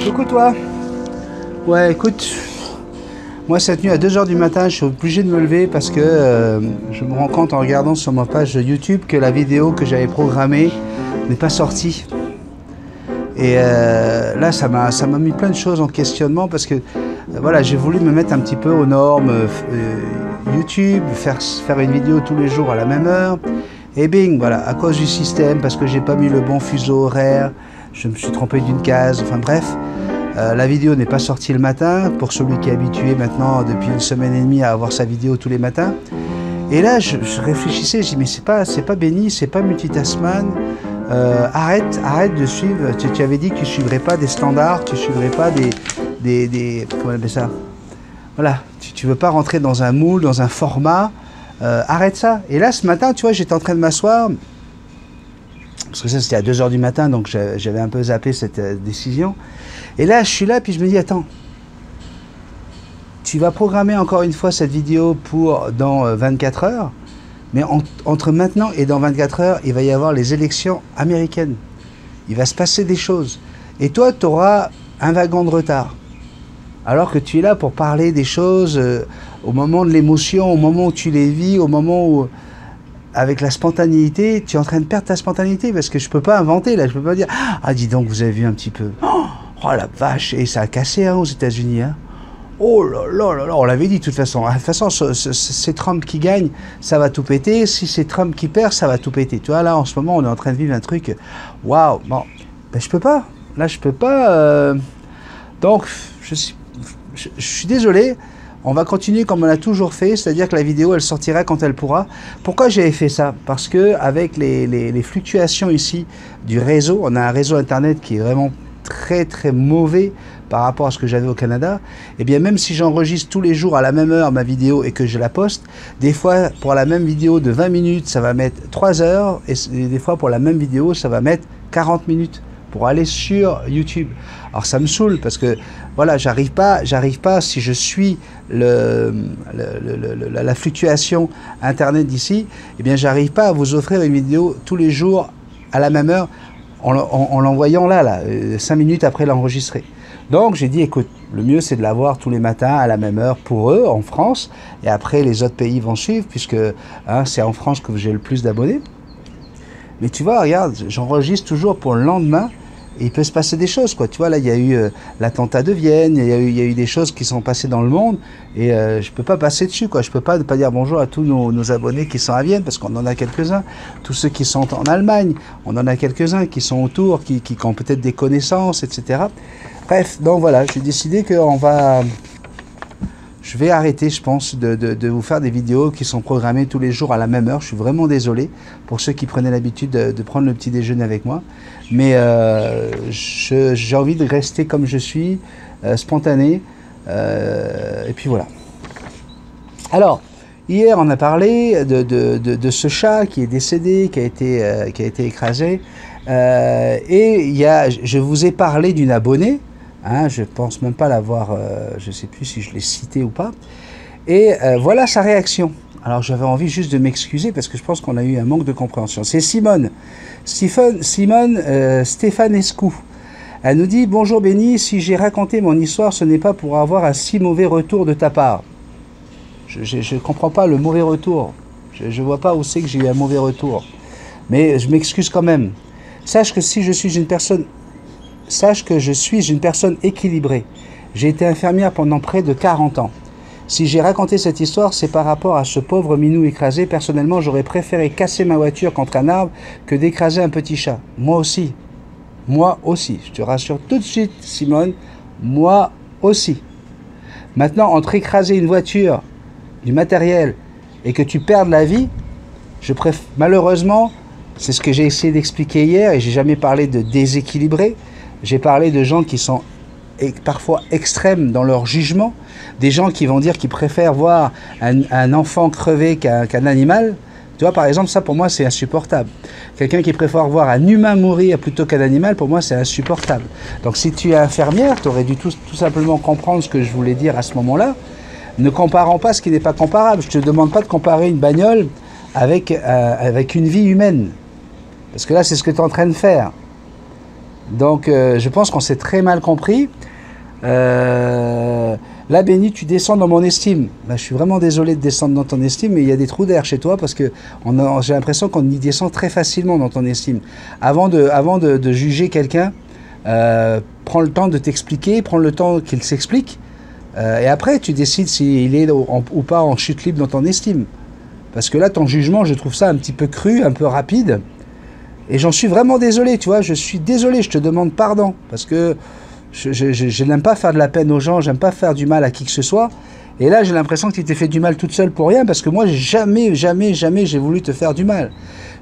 Coucou toi. Ouais, écoute, moi cette nuit à 2 h du matin, je suis obligé de me lever parce que je me rends compte en regardant sur ma page YouTube que la vidéo que j'avais programmée n'est pas sortie. Et là, ça m'a mis plein de choses en questionnement parce que voilà, j'ai voulu me mettre un petit peu aux normes YouTube, faire une vidéo tous les jours à la même heure. Et bing, voilà, à cause du système, parce que j'ai pas mis le bon fuseau horaire, je me suis trompé d'une case, enfin bref. La vidéo n'est pas sortie le matin, pour celui qui est habitué maintenant depuis 1 semaine et demie à avoir sa vidéo tous les matins. Et là, je réfléchissais, je dis mais c'est pas Benny, c'est pas Multitasman. Arrête de suivre. Tu avais dit que tu suivrais pas des standards, tu suivrais pas des comment on appelle ça. Voilà, tu veux pas rentrer dans un moule, dans un format. Arrête ça. Et là, ce matin, tu vois, j'étais en train de m'asseoir. Parce que ça, c'était à 2 h du matin, donc j'avais un peu zappé cette décision. Et là, je suis là, puis je me dis, attends, tu vas programmer encore une fois cette vidéo pour dans 24 heures, mais entre maintenant et dans 24 heures, il va y avoir les élections américaines. Il va se passer des choses. Et toi, tu auras un wagon de retard. Alors que tu es là pour parler des choses au moment de l'émotion, au moment où tu les vis, au moment où... Avec la spontanéité, tu es en train de perdre ta spontanéité parce que je peux pas inventer là, je peux pas dire « Ah, dis donc, vous avez vu un petit peu. Oh la vache, et ça a cassé hein, aux États-Unis. Hein. Oh là là là là, on l'avait dit de toute façon. De toute façon, c'est Trump qui gagne, ça va tout péter. Si c'est Trump qui perd, ça va tout péter. Tu vois, là, en ce moment, on est en train de vivre un truc. Waouh, bon, ben, je peux pas. Là, je peux pas. Donc, je suis désolé. On va continuer comme on a toujours fait, c'est-à-dire que la vidéo, elle sortira quand elle pourra. Pourquoi j'avais fait ça? Parce que avec les fluctuations ici du réseau, on a un réseau Internet qui est vraiment très très mauvais par rapport à ce que j'avais au Canada. Et bien même si j'enregistre tous les jours à la même heure ma vidéo et que je la poste, des fois pour la même vidéo de 20 minutes, ça va mettre 3 heures, et des fois pour la même vidéo, ça va mettre 40 minutes pour aller sur YouTube. Alors ça me saoule parce que voilà, j'arrive pas si je suis la fluctuation internet d'ici, eh bien j'arrive pas à vous offrir une vidéo tous les jours à la même heure en l'envoyant là, 5 minutes après l'enregistrer. Donc j'ai dit écoute, le mieux c'est de l'avoir tous les matins à la même heure pour eux en France, et après les autres pays vont suivre puisque hein, c'est en France que j'ai le plus d'abonnés. Mais tu vois, regarde, j'enregistre toujours pour le lendemain. Et il peut se passer des choses, quoi. Tu vois, là, il y a eu l'attentat de Vienne, il y a eu des choses qui sont passées dans le monde, et je peux pas passer dessus, quoi. Je peux pas dire bonjour à tous nos abonnés qui sont à Vienne, parce qu'on en a quelques-uns. Tous ceux qui sont en Allemagne, on en a quelques-uns qui sont autour, qui ont peut-être des connaissances, etc. Bref, donc voilà, j'ai décidé que je vais arrêter, je pense, de vous faire des vidéos qui sont programmées tous les jours à la même heure. Je suis vraiment désolé pour ceux qui prenaient l'habitude de prendre le petit déjeuner avec moi. Mais j'ai envie de rester comme je suis, spontané. Et puis voilà. Alors, hier, on a parlé de ce chat qui est décédé, qui a été écrasé. Et je vous ai parlé d'une abonnée. Hein, je ne pense même pas l'avoir, je ne sais plus si je l'ai cité ou pas. Et voilà sa réaction. Alors j'avais envie juste de m'excuser parce que je pense qu'on a eu un manque de compréhension. C'est Simone Stéphanescu. Elle nous dit « Bonjour Benny, si j'ai raconté mon histoire, ce n'est pas pour avoir un si mauvais retour de ta part. » Je ne comprends pas le mauvais retour. Je ne vois pas où c'est que j'ai eu un mauvais retour. Mais je m'excuse quand même. Sache que je suis une personne équilibrée. J'ai été infirmière pendant près de 40 ans. Si j'ai raconté cette histoire, c'est par rapport à ce pauvre minou écrasé. Personnellement, j'aurais préféré casser ma voiture contre un arbre que d'écraser un petit chat. Moi aussi. Moi aussi. Je te rassure tout de suite, Simone. Moi aussi. Maintenant, entre écraser une voiture, du matériel, et que tu perdes la vie, malheureusement, c'est ce que j'ai essayé d'expliquer hier, et j'ai jamais parlé de déséquilibré. J'ai parlé de gens qui sont parfois extrêmes dans leur jugement, des gens qui vont dire qu'ils préfèrent voir un enfant crever qu'un animal. Tu vois, par exemple, ça pour moi c'est insupportable. Quelqu'un qui préfère voir un humain mourir plutôt qu'un animal, pour moi c'est insupportable. Donc si tu es infirmière, tu aurais dû tout simplement comprendre ce que je voulais dire à ce moment-là, ne comparant pas ce qui n'est pas comparable. Je ne te demande pas de comparer une bagnole avec une vie humaine. Parce que là c'est ce que tu es en train de faire. Donc, je pense qu'on s'est très mal compris. Là, Benny, tu descends dans mon estime. Ben, je suis vraiment désolé de descendre dans ton estime, mais il y a des trous d'air chez toi parce que j'ai l'impression qu'on y descend très facilement dans ton estime. Avant de juger quelqu'un, prends le temps de t'expliquer, prends le temps qu'il s'explique, et après, tu décides s'il est ou pas en chute libre dans ton estime. Parce que là, ton jugement, je trouve ça un petit peu cru, un peu rapide, et j'en suis vraiment désolé, tu vois. Je suis désolé, je te demande pardon, parce que je n'aime pas faire de la peine aux gens, j'aime pas faire du mal à qui que ce soit. Et là, j'ai l'impression que tu t'es fait du mal toute seule pour rien, parce que moi, jamais j'ai voulu te faire du mal.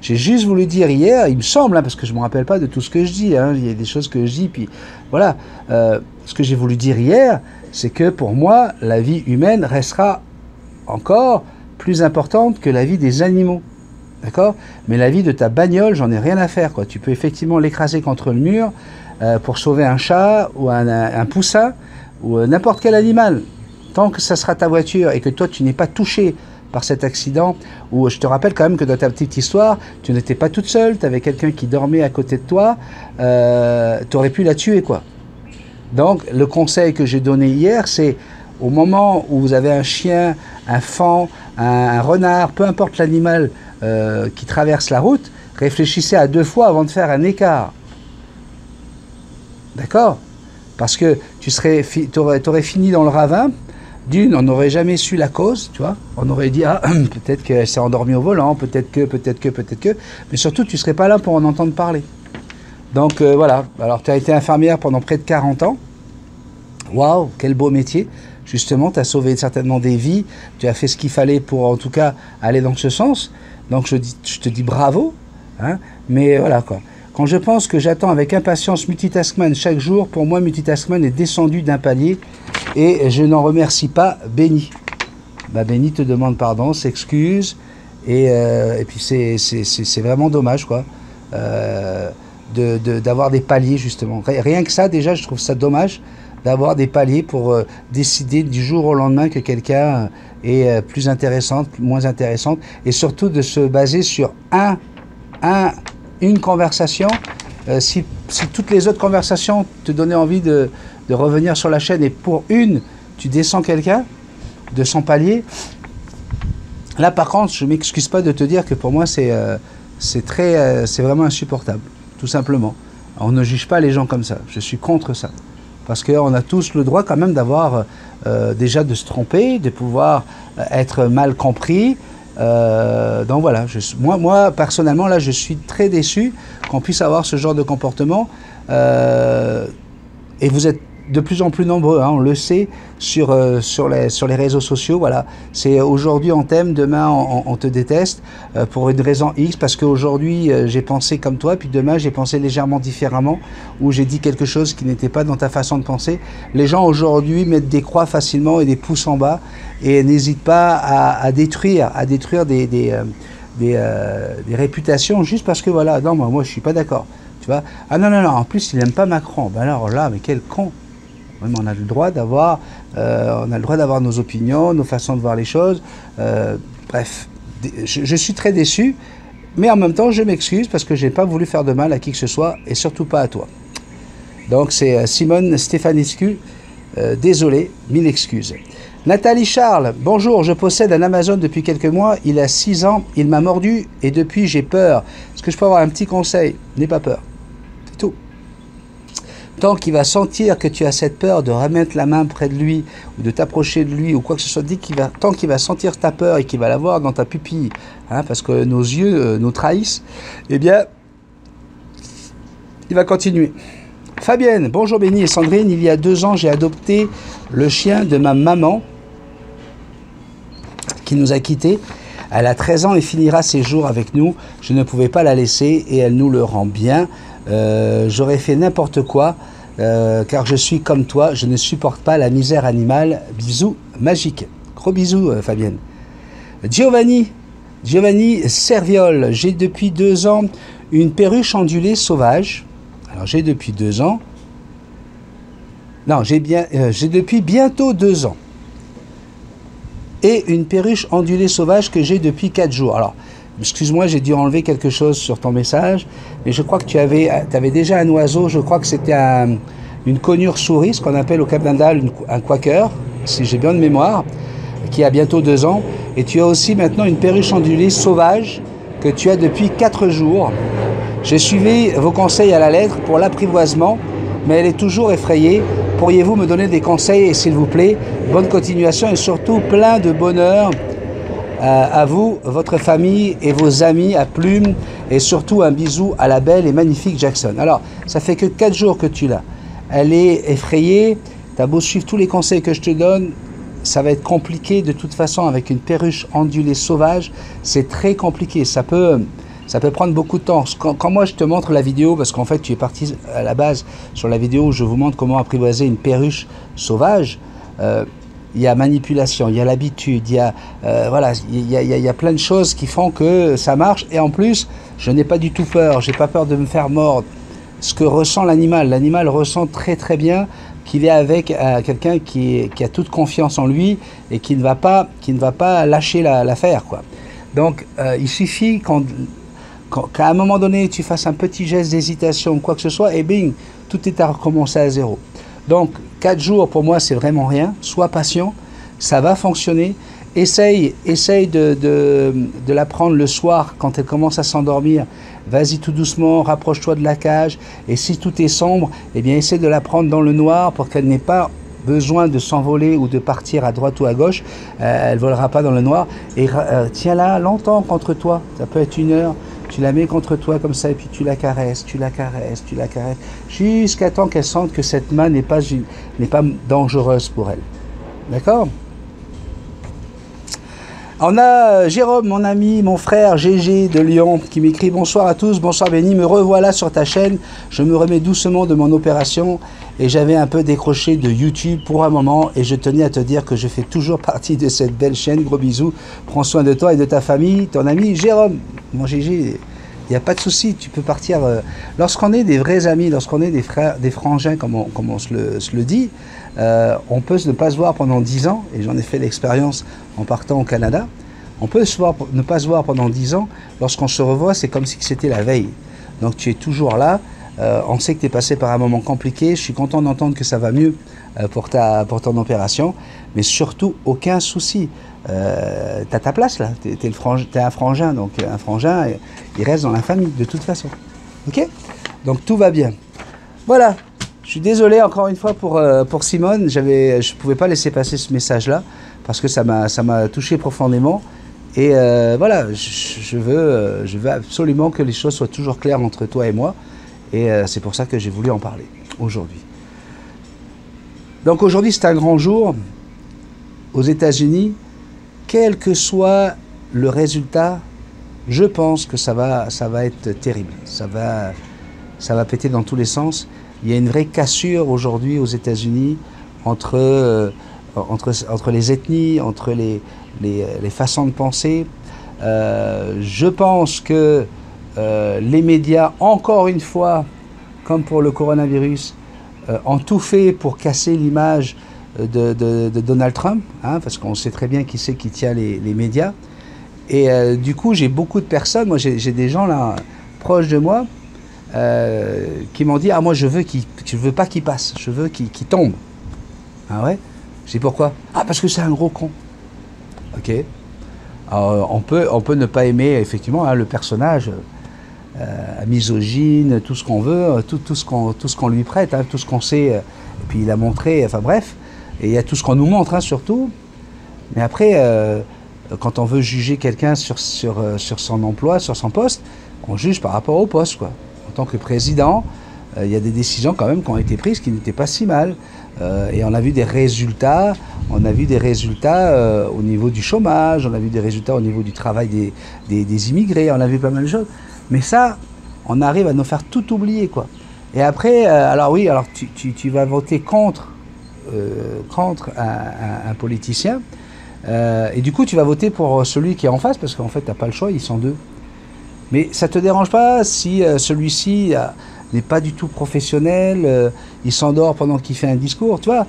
J'ai juste voulu dire hier, il me semble, parce que je ne me rappelle pas de tout ce que je dis, il y a des choses que je dis, puis voilà. Ce que j'ai voulu dire hier, c'est que pour moi, la vie humaine restera encore plus importante que la vie des animaux. D'accord? Mais la vie de ta bagnole, j'en ai rien à faire, quoi. Tu peux effectivement l'écraser contre le mur, pour sauver un chat ou un poussin ou n'importe quel animal. Tant que ça sera ta voiture et que toi tu n'es pas touché par cet accident, où je te rappelle quand même que dans ta petite histoire, tu n'étais pas toute seule, tu avais quelqu'un qui dormait à côté de toi, tu aurais pu la tuer, quoi. Donc le conseil que j'ai donné hier, c'est au moment où vous avez un chien, un faon, un renard, peu importe l'animal qui traverse la route, réfléchissez à 2 fois avant de faire un écart. D'accord? Parce que tu aurais fini dans le ravin. D'une, on n'aurait jamais su la cause, tu vois. On aurait dit, ah, peut-être qu'elle s'est endormie au volant, peut-être que. Mais surtout, tu ne serais pas là pour en entendre parler. Donc, voilà. Alors, tu as été infirmière pendant près de 40 ans. Waouh, quel beau métier. Justement, tu as sauvé certainement des vies. Tu as fait ce qu'il fallait pour, en tout cas, aller dans ce sens. Donc, je te dis bravo. Hein, mais voilà, quoi. Quand je pense que j'attends avec impatience Multitaskman chaque jour, pour moi, Multitaskman est descendu d'un palier et je n'en remercie pas Benny. Bah, Benny te demande pardon, s'excuse et puis c'est vraiment dommage, quoi, d'avoir des paliers, justement. Rien que ça, déjà, je trouve ça dommage d'avoir des paliers pour décider du jour au lendemain que quelqu'un est plus intéressante, moins intéressante, et surtout de se baser sur une conversation. Si toutes les autres conversations te donnaient envie de revenir sur la chaîne et pour une, tu descends quelqu'un de son palier, là par contre, je ne m'excuse pas de te dire que pour moi c'est vraiment insupportable, tout simplement. On ne juge pas les gens comme ça, je suis contre ça. Parce qu'on a tous le droit quand même d'avoir, déjà de se tromper, de pouvoir être mal compris. Donc voilà, moi personnellement là je suis très déçu qu'on puisse avoir ce genre de comportement, et vous êtes de plus en plus nombreux, hein, on le sait, sur les réseaux sociaux. Voilà, c'est aujourd'hui on t'aime, demain on te déteste, pour une raison X, parce qu'aujourd'hui j'ai pensé comme toi, puis demain j'ai pensé légèrement différemment, ou j'ai dit quelque chose qui n'était pas dans ta façon de penser. Les gens aujourd'hui mettent des croix facilement et des pouces en bas, et n'hésitent pas à détruire des réputations juste parce que voilà, non, moi je suis pas d'accord, tu vois. Ah non, en plus il n'aime pas Macron, ben alors là, mais quel con. Même on a le droit d'avoir nos opinions, nos façons de voir les choses, bref, je suis très déçu, mais en même temps je m'excuse parce que j'ai pas voulu faire de mal à qui que ce soit, et surtout pas à toi. Donc c'est Simone Stefanescu, désolé, 1000 excuses. Nathalie Charles, bonjour, je possède un Amazon depuis quelques mois, il a 6 ans, il m'a mordu et depuis j'ai peur. Est-ce que je peux avoir un petit conseil? N'aie pas peur, c'est tout. Tant qu'il va sentir que tu as cette peur de remettre la main près de lui ou de t'approcher de lui ou quoi que ce soit, tant qu'il va sentir ta peur et qu'il va la voir dans ta pupille, hein, parce que nos yeux nous trahissent, eh bien, il va continuer. Fabienne, bonjour Béni et Sandrine, il y a 2 ans j'ai adopté le chien de ma maman qui nous a quittés. Elle a 13 ans et finira ses jours avec nous. Je ne pouvais pas la laisser et elle nous le rend bien. J'aurais fait n'importe quoi car je suis comme toi, je ne supporte pas la misère animale. Bisous magiques. Gros bisous Fabienne. Giovanni Serviol, j'ai depuis 2 ans une perruche ondulée sauvage. Alors j'ai depuis 2 ans. Non, j'ai depuis bientôt 2 ans. Et une perruche ondulée sauvage que j'ai depuis 4 jours. Alors, Excuse-moi, j'ai dû enlever quelque chose sur ton message, mais je crois que tu avais déjà un oiseau, je crois que c'était une conure souris, ce qu'on appelle au Canada un quaker, si j'ai bien de mémoire, qui a bientôt 2 ans. Et tu as aussi maintenant une perruche ondulée sauvage que tu as depuis 4 jours. J'ai suivi vos conseils à la lettre pour l'apprivoisement, mais elle est toujours effrayée. Pourriez-vous me donner des conseils, s'il vous plaît? Bonne continuation et surtout plein de bonheur à vous, votre famille et vos amis à Plume, et surtout un bisou à la belle et magnifique Jackson. Alors, ça fait que 4 jours que tu l'as. Elle est effrayée, tu as beau suivre tous les conseils que je te donne, ça va être compliqué de toute façon avec une perruche ondulée sauvage, c'est très compliqué, ça peut prendre beaucoup de temps. Quand moi je te montre la vidéo, parce qu'en fait tu es parti à la base sur la vidéo où je vous montre comment apprivoiser une perruche sauvage, il y a manipulation, il y a l'habitude, il y a, voilà, il y a plein de choses qui font que ça marche. Et en plus, je n'ai pas du tout peur, j'ai pas peur de me faire mordre. Ce que ressent l'animal ressent très très bien qu'il est avec quelqu'un qui a toute confiance en lui et qui ne va pas lâcher l'affaire, quoi. Donc il suffit qu'à un moment donné tu fasses un petit geste d'hésitation, quoi que ce soit, et bing, tout est à recommencer à zéro. Donc 4 jours pour moi c'est vraiment rien, sois patient, ça va fonctionner. Essaye de la prendre le soir quand elle commence à s'endormir. Vas-y tout doucement, rapproche-toi de la cage. Et si tout est sombre, eh bien essaie de la prendre dans le noir pour qu'elle n'ait pas besoin de s'envoler ou de partir à droite ou à gauche. Elle ne volera pas dans le noir. Et tiens-la longtemps contre toi. Ça peut être 1 heure. Tu la mets contre toi comme ça et puis tu la caresses, jusqu'à temps qu'elle sente que cette main n'est pas dangereuse pour elle. D'accord ? On a Jérôme, mon ami, mon frère GG de Lyon, qui m'écrit « Bonsoir à tous, bonsoir Benny, me revoilà sur ta chaîne. Je me remets doucement de mon opération et j'avais un peu décroché de YouTube pour un moment et je tenais à te dire que je fais toujours partie de cette belle chaîne. Gros bisous, prends soin de toi et de ta famille. Ton ami Jérôme, mon GG, il n'y a pas de souci, tu peux partir. Lorsqu'on est des vrais amis, lorsqu'on est des frères, des frangins, comme on se le dit, on peut ne pas se voir pendant 10 ans, et j'en ai fait l'expérience en partant au Canada. On peut ne pas se voir pendant 10 ans, lorsqu'on se revoit, c'est comme si c'était la veille. Donc tu es toujours là, on sait que tu es passé par un moment compliqué, je suis content d'entendre que ça va mieux pour ton opération, mais surtout aucun souci. Tu as ta place là, tu es un frangin, donc un frangin, il reste dans la famille de toute façon. Ok? Donc tout va bien. Voilà. Je suis désolé encore une fois pour Simone, je ne pouvais pas laisser passer ce message-là parce que ça m'a touché profondément. Et voilà, je veux absolument que les choses soient toujours claires entre toi et moi. Et c'est pour ça que j'ai voulu en parler aujourd'hui. Donc aujourd'hui, c'est un grand jour aux États-Unis. Quel que soit le résultat, je pense que ça va être terrible. Ça va péter dans tous les sens. Il y a une vraie cassure aujourd'hui aux États-Unis entre les ethnies, entre les façons de penser. Je pense que les médias, encore une fois, comme pour le coronavirus, ont tout fait pour casser l'image de Donald Trump, hein, parce qu'on sait très bien qui c'est qui tient les médias. Et du coup, j'ai beaucoup de personnes, moi j'ai des gens là proches de moi, qui m'ont dit « Ah, moi je veux pas qu'il passe, je veux qu'il tombe. » Ah ouais? Je dis « Pourquoi? » « Ah, parce que c'est un gros con. » Ok. Alors, on peut ne pas aimer effectivement hein, le personnage misogyne, tout ce qu'on veut, tout ce qu'on lui prête, hein, tout ce qu'on sait, et puis il a montré, enfin bref, et il y a tout ce qu'on nous montre hein, surtout. Mais après, quand on veut juger quelqu'un sur son emploi, sur son poste, on juge par rapport au poste, quoi. En tant que président, il y a des décisions quand même qui ont été prises qui n'étaient pas si mal. Et on a vu des résultats, au niveau du chômage, on a vu des résultats au niveau du travail des immigrés, on a vu pas mal de choses. Mais ça, on arrive à nous faire tout oublier, quoi. Et après, alors oui, alors tu vas voter contre un politicien, et du coup tu vas voter pour celui qui est en face, parce qu'en fait tu n'as pas le choix, ils sont deux. Mais ça ne te dérange pas si celui-ci n'est pas du tout professionnel, il s'endort pendant qu'il fait un discours, tu vois.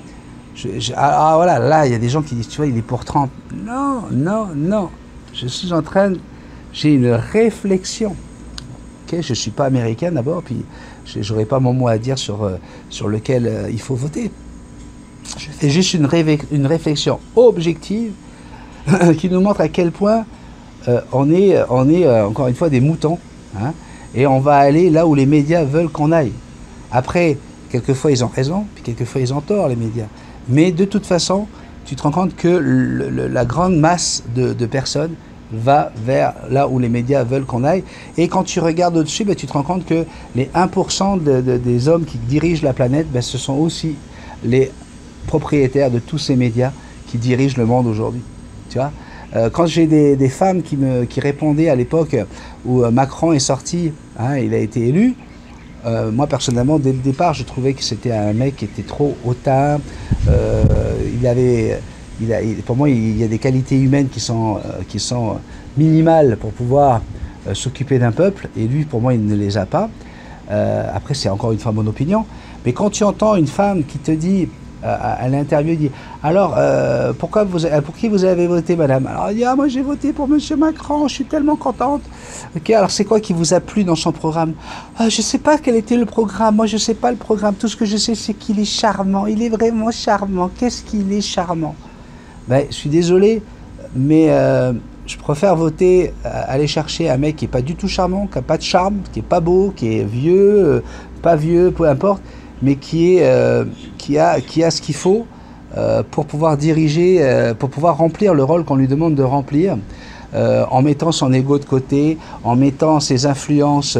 Voilà, là, il y a des gens qui disent, tu vois, il est pour Trump. Non, non, non. Je suis en train j'ai une réflexion. Okay, je ne suis pas américain d'abord, puis je n'aurai pas mon mot à dire sur lequel il faut voter. Je fais juste une réflexion objective qui nous montre à quel point on est encore une fois des moutons, hein, et on va aller là où les médias veulent qu'on aille. Après, quelquefois ils ont raison, puis quelquefois ils ont tort, les médias. Mais de toute façon, tu te rends compte que la grande masse de personnes va vers là où les médias veulent qu'on aille. Et quand tu regardes au-dessus, ben, tu te rends compte que les 1% des hommes qui dirigent la planète, ben, ce sont aussi les propriétaires de tous ces médias qui dirigent le monde aujourd'hui. Tu vois, quand j'ai des femmes qui répondaient à l'époque où Macron est sorti, hein, il a été élu, moi personnellement dès le départ je trouvais que c'était un mec qui était trop hautain, pour moi il y a des qualités humaines qui sont minimales pour pouvoir s'occuper d'un peuple, et lui pour moi il ne les a pas. Après c'est encore une fois mon opinion, mais quand tu entends une femme qui te dit à l'interview, dit alors pour qui vous avez voté, madame? Alors elle dit ah, moi j'ai voté pour monsieur Macron, je suis tellement contente. Ok, alors c'est quoi qui vous a plu dans son programme? Ah, je sais pas quel était le programme, moi je sais pas le programme, tout ce que je sais c'est qu'il est charmant, il est vraiment charmant. Qu'est-ce qu'il est charmant? Ben, je suis désolé, mais je préfère voter, aller chercher un mec qui est pas du tout charmant, qui a pas de charme, qui est pas beau, qui est vieux, pas vieux, peu importe, mais qui a ce qu'il faut pour pouvoir diriger, pour pouvoir remplir le rôle qu'on lui demande de remplir, en mettant son ego de côté, en mettant ses influences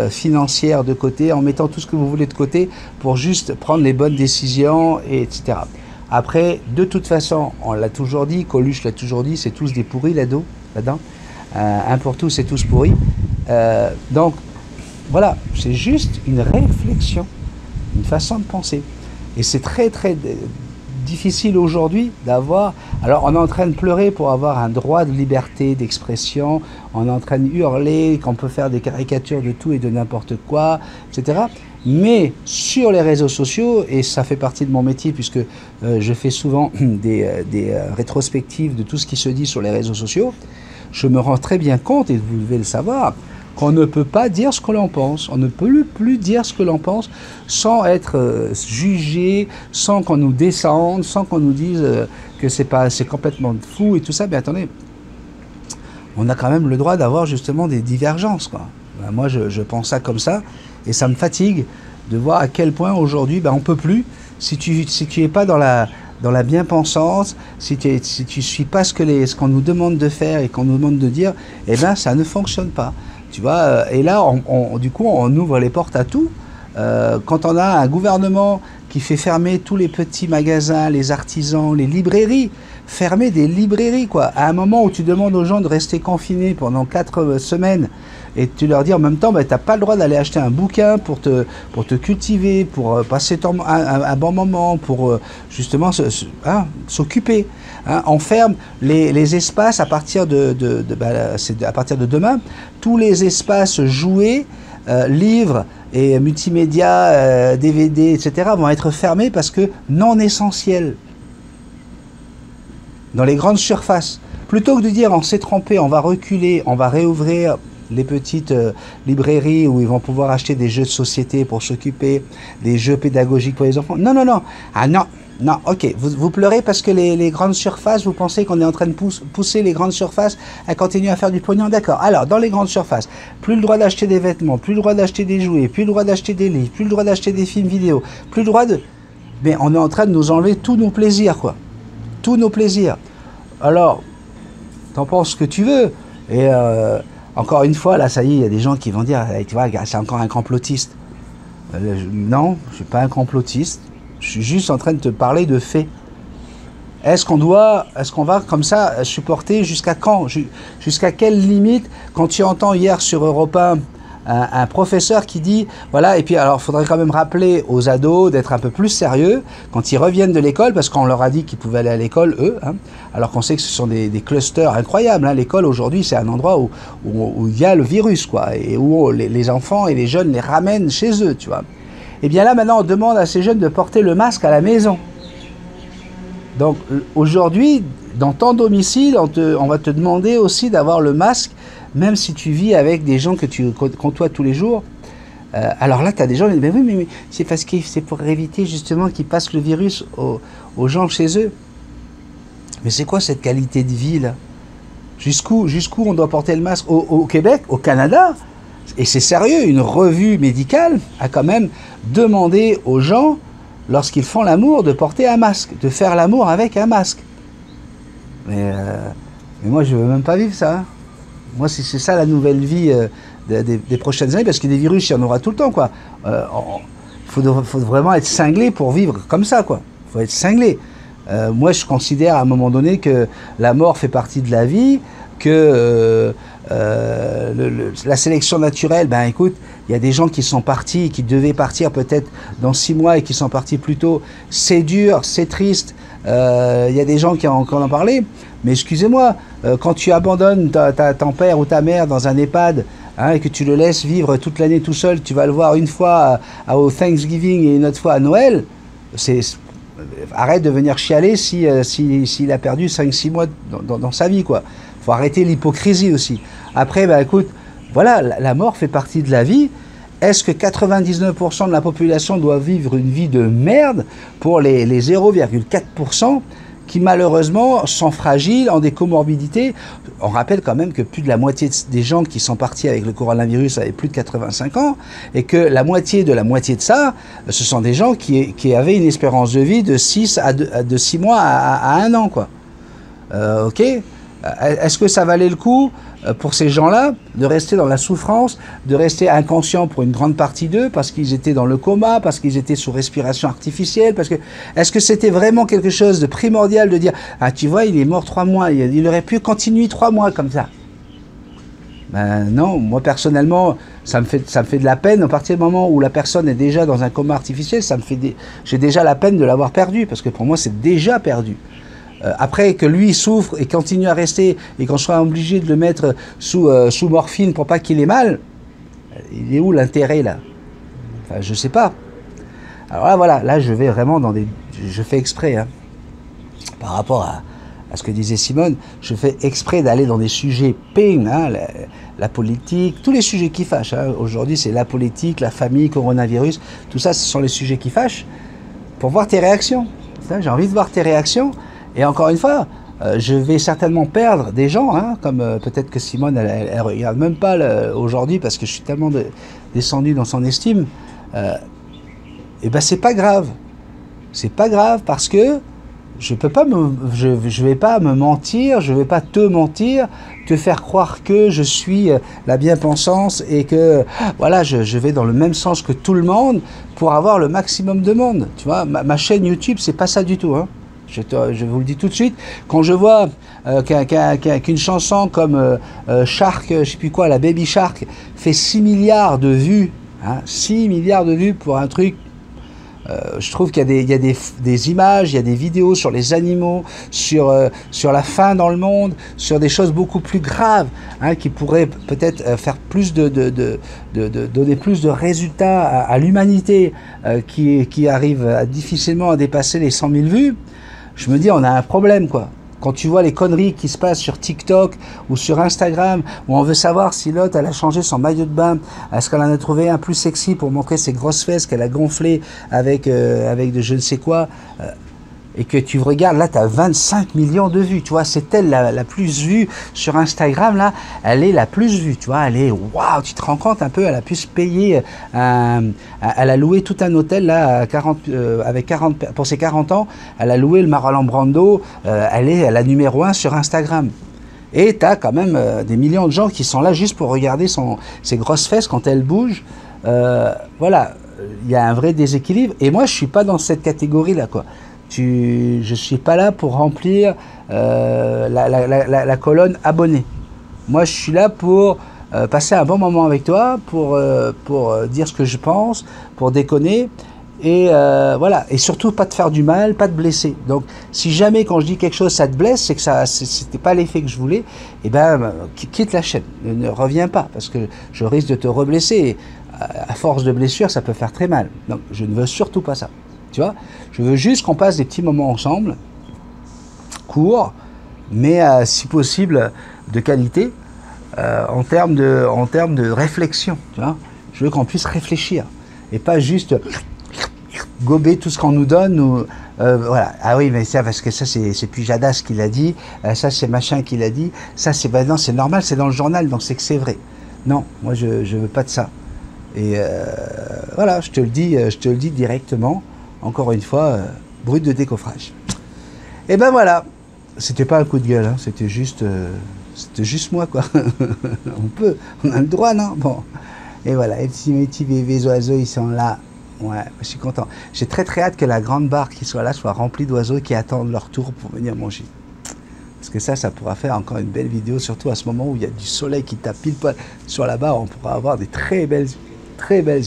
financières de côté, en mettant tout ce que vous voulez de côté pour juste prendre les bonnes décisions, etc. Après, de toute façon, on l'a toujours dit, Coluche l'a toujours dit, c'est tous des pourris là-dedans. Un pour tous et tous pourris. Donc, voilà, c'est juste une réflexion, une façon de penser. Et c'est très très difficile aujourd'hui d'avoir... Alors on est en train de pleurer pour avoir un droit de liberté d'expression, on est en train de hurler qu'on peut faire des caricatures de tout et de n'importe quoi, etc. Mais sur les réseaux sociaux, et ça fait partie de mon métier puisque je fais souvent des rétrospectives de tout ce qui se dit sur les réseaux sociaux, je me rends très bien compte, et vous devez le savoir, qu'on ne peut pas dire ce que l'on pense. On ne peut plus dire ce que l'on pense sans être jugé, sans qu'on nous descende, sans qu'on nous dise que c'est complètement fou et tout ça. Mais attendez, on a quand même le droit d'avoir justement des divergences, quoi. Ben, moi, je pense ça comme ça, et ça me fatigue de voir à quel point aujourd'hui, ben, on ne peut plus, si tu n'es pas dans la bien-pensance, si tu suis pas ce qu'on nous demande de faire et qu'on nous demande de dire, eh ben, ça ne fonctionne pas. Tu vois, et là, du coup, on ouvre les portes à tout. Quand on a un gouvernement qui fait fermer tous les petits magasins, les artisans, les librairies, fermer des librairies, quoi. À un moment où tu demandes aux gens de rester confinés pendant 4 semaines, et tu leur dis en même temps, bah, tu n'as pas le droit d'aller acheter un bouquin pour te cultiver, pour passer un bon moment, pour justement s'occuper. Hein, on ferme les espaces à partir à partir de demain. Tous les espaces jouets, livres et multimédia, DVD, etc. vont être fermés parce que non essentiels. Dans les grandes surfaces. Plutôt que de dire on s'est trompé, on va reculer, on va réouvrir les petites librairies où ils vont pouvoir acheter des jeux de société pour s'occuper, des jeux pédagogiques pour les enfants. Non, non, non. Ah non, non, ok. Vous pleurez parce que les grandes surfaces, vous pensez qu'on est en train de pousser les grandes surfaces à continuer à faire du pognon. D'accord. Alors, dans les grandes surfaces, plus le droit d'acheter des vêtements, plus le droit d'acheter des jouets, plus le droit d'acheter des livres, plus le droit d'acheter des films vidéo, plus le droit de... Mais on est en train de nous enlever tous nos plaisirs, quoi. Tous nos plaisirs. Alors, t'en penses ce que tu veux. Et encore une fois, là, ça y est, il y a des gens qui vont dire, tu vois, c'est encore un complotiste. Non, je ne suis pas un complotiste. Je suis juste en train de te parler de faits. Est-ce qu'on va comme ça supporter jusqu'à quand? Jusqu'à quelle limite? Quand tu entends hier sur Europe 1 un professeur qui dit, voilà, et puis alors il faudrait quand même rappeler aux ados d'être un peu plus sérieux quand ils reviennent de l'école, parce qu'on leur a dit qu'ils pouvaient aller à l'école, eux, hein, alors qu'on sait que ce sont des clusters incroyables. Hein. L'école aujourd'hui, c'est un endroit où il y a le virus, quoi, et où les enfants et les jeunes les ramènent chez eux, tu vois. Et bien là, maintenant, on demande à ces jeunes de porter le masque à la maison. Donc aujourd'hui, dans ton domicile, on va te demander aussi d'avoir le masque même si tu vis avec des gens que tu côtoies tous les jours, alors là, tu as des gens qui disent, mais oui, mais c'est parce que c'est pour éviter justement qu'ils passent le virus aux gens chez eux. Mais c'est quoi cette qualité de vie là? Jusqu'où on doit porter le masque au Québec, au Canada? Et c'est sérieux, une revue médicale a quand même demandé aux gens, lorsqu'ils font l'amour, de porter un masque, de faire l'amour avec un masque. Mais moi, je ne veux même pas vivre ça. Hein. Moi, c'est ça la nouvelle vie des prochaines années, parce que des virus, il y en aura tout le temps, quoi. Faut vraiment être cinglé pour vivre comme ça, quoi. Il faut être cinglé. Moi, je considère à un moment donné que la mort fait partie de la vie, que la sélection naturelle, ben écoute, il y a des gens qui sont partis, qui devaient partir peut-être dans 6 mois et qui sont partis plus tôt. C'est dur, c'est triste. Il y a des gens qui en parlé. Mais excusez-moi, quand tu abandonnes ton père ou ta mère dans un EHPAD, hein, et que tu le laisses vivre toute l'année tout seul, tu vas le voir une fois au Thanksgiving et une autre fois à Noël, arrête de venir chialer s'il a perdu 5-6 mois dans sa vie, quoi. Faut arrêter l'hypocrisie aussi. Après, ben, écoute, voilà, la mort fait partie de la vie. Est-ce que 99% de la population doit vivre une vie de merde pour les 0,4% qui malheureusement sont fragiles, ont des comorbidités? On rappelle quand même que plus de la moitié des gens qui sont partis avec le coronavirus avaient plus de 85 ans, et que la moitié de ça, ce sont des gens qui avaient une espérance de vie de 6 mois à 1 an, quoi. Ok? Est-ce que ça valait le coup pour ces gens-là de rester dans la souffrance, de rester inconscients pour une grande partie d'eux, parce qu'ils étaient dans le coma, parce qu'ils étaient sous respiration artificielle, est-ce que c'était vraiment quelque chose de primordial de dire « Ah, tu vois, il est mort 3 mois, il aurait pu continuer 3 mois comme ça ». Ben non, moi personnellement, ça me fait de la peine. À partir du moment où la personne est déjà dans un coma artificiel, j'ai déjà la peine de l'avoir perdu, parce que pour moi, c'est déjà perdu. Après que lui souffre et continue à rester et qu'on soit obligé de le mettre sous morphine pour pas qu'il ait mal, il est où l'intérêt là? Enfin, je sais pas. Alors là, voilà, là je vais vraiment je fais exprès, hein, par rapport à ce que disait Simone, je fais exprès d'aller dans des sujets ping, hein, la politique, tous les sujets qui fâchent. Hein. Aujourd'hui, c'est la politique, la famille, coronavirus, tout ça, ce sont les sujets qui fâchent, pour voir tes réactions. J'ai envie de voir tes réactions. Et encore une fois, je vais certainement perdre des gens, hein, comme peut-être que Simone, elle regarde même pas aujourd'hui parce que je suis tellement descendu dans son estime. Et ben c'est pas grave. C'est pas grave parce que je vais pas me mentir, je vais pas te mentir, te faire croire que je suis la bien-pensance et que voilà, je vais dans le même sens que tout le monde pour avoir le maximum de monde. Tu vois, ma chaîne YouTube, c'est pas ça du tout, hein. Je vous le dis tout de suite, quand je vois qu'une chanson comme Shark, je sais plus quoi, la Baby Shark, fait 6 milliards de vues, hein, 6 milliards de vues pour un truc, je trouve qu'il y a des images, il y a des vidéos sur les animaux, sur la faim dans le monde, sur des choses beaucoup plus graves, hein, qui pourraient peut-être faire plus donner plus de résultats à l'humanité, qui arrive difficilement à dépasser les 100 000 vues. Je me dis, on a un problème, quoi. Quand tu vois les conneries qui se passent sur TikTok ou sur Instagram, où on veut savoir si l'autre, elle a changé son maillot de bain, est-ce qu'elle en a trouvé un plus sexy pour montrer ses grosses fesses qu'elle a gonflées avec de je ne sais quoi, et que tu regardes, là, tu as 25 millions de vues, tu vois, c'est elle la plus vue sur Instagram, là, elle est la plus vue, tu vois, elle est, waouh, tu te rends compte un peu, elle a pu se payer, elle a loué tout un hôtel, là, pour ses 40 ans, elle a loué le Marlon Brando, elle est la numéro 1 sur Instagram. Et tu as quand même des millions de gens qui sont là juste pour regarder ses grosses fesses quand elle bouge. Voilà, il y a un vrai déséquilibre, et moi, je suis pas dans cette catégorie-là, quoi. Je suis pas là pour remplir la colonne abonnés. Moi, je suis là pour passer un bon moment avec toi, pour dire ce que je pense, pour déconner, et voilà. Et surtout, pas te faire du mal, pas te blesser. Donc, si jamais, quand je dis quelque chose, ça te blesse, c'est que c'était pas l'effet que je voulais, et ben, quitte la chaîne. Ne reviens pas, parce que je risque de te reblesser. Et à force de blessure, ça peut faire très mal. Donc, je ne veux surtout pas ça. Tu vois, je veux juste qu'on passe des petits moments ensemble, courts, mais si possible de qualité, en termes de réflexion. Tu vois, je veux qu'on puisse réfléchir et pas juste gober tout ce qu'on nous donne. Ou, voilà. Ah oui, mais ça, parce que ça, c'est Pujadas qui l'a dit, ça, c'est machin qui l'a dit, ça, c'est ben non, c'est normal, c'est dans le journal, donc c'est que c'est vrai. Non, moi, je veux pas de ça. Et voilà, je te le dis directement, encore une fois, brut de décoffrage. Et ben voilà, c'était pas un coup de gueule, hein, c'était juste moi, quoi. On a le droit, non? Bon. Et voilà, les petits bébés oiseaux, ils sont là. Ouais, je suis content. J'ai très hâte que la grande barre qui soit là soit remplie d'oiseaux qui attendent leur tour pour venir manger. Parce que ça pourra faire encore une belle vidéo, surtout à ce moment où il y a du soleil qui tape pile poil sur la barre, on pourra avoir des très belles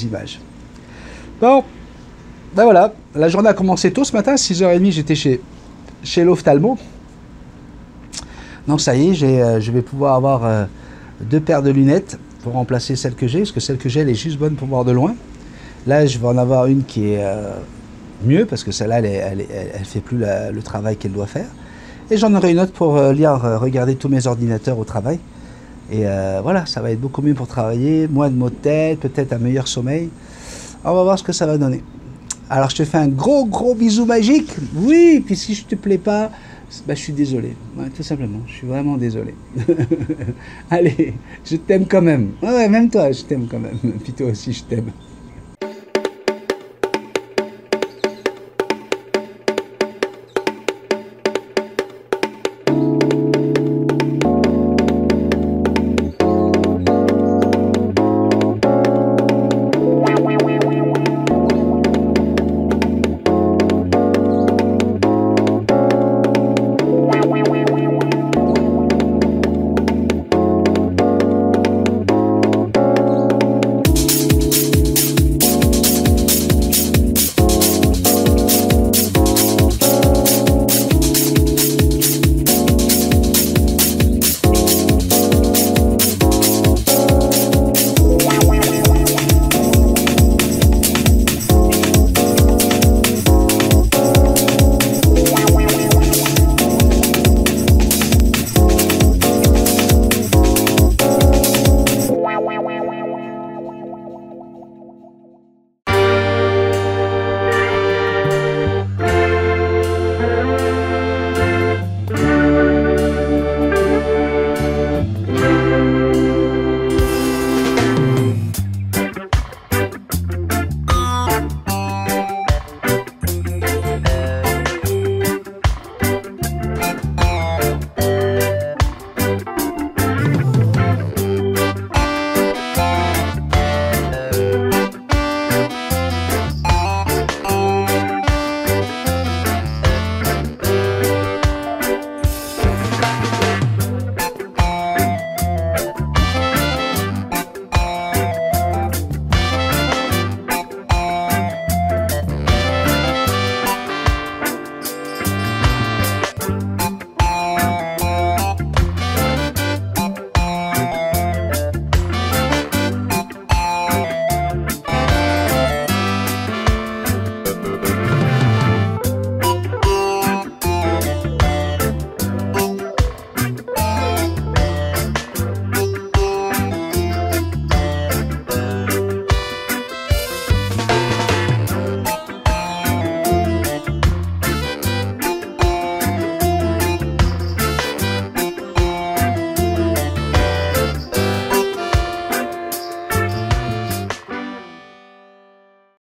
images. Bon, ben voilà, la journée a commencé tôt ce matin, 6h30, j'étais chez l'ophtalmo. Donc ça y est, je vais pouvoir avoir 2 paires de lunettes pour remplacer celle que j'ai, parce que celle que j'ai, elle est juste bonne pour voir de loin. Là, je vais en avoir une qui est mieux, parce que celle-là, elle fait plus le travail qu'elle doit faire. Et j'en aurai une autre pour regarder tous mes ordinateurs au travail. Et voilà, ça va être beaucoup mieux pour travailler, moins de maux de tête, peut-être un meilleur sommeil. On va voir ce que ça va donner. Alors, je te fais un gros bisou magique. Oui, puis si je te plais pas, bah, je suis désolé. Ouais, tout simplement, je suis vraiment désolé. Allez, je t'aime quand même. Ouais, même toi, je t'aime quand même. Puis toi aussi, je t'aime.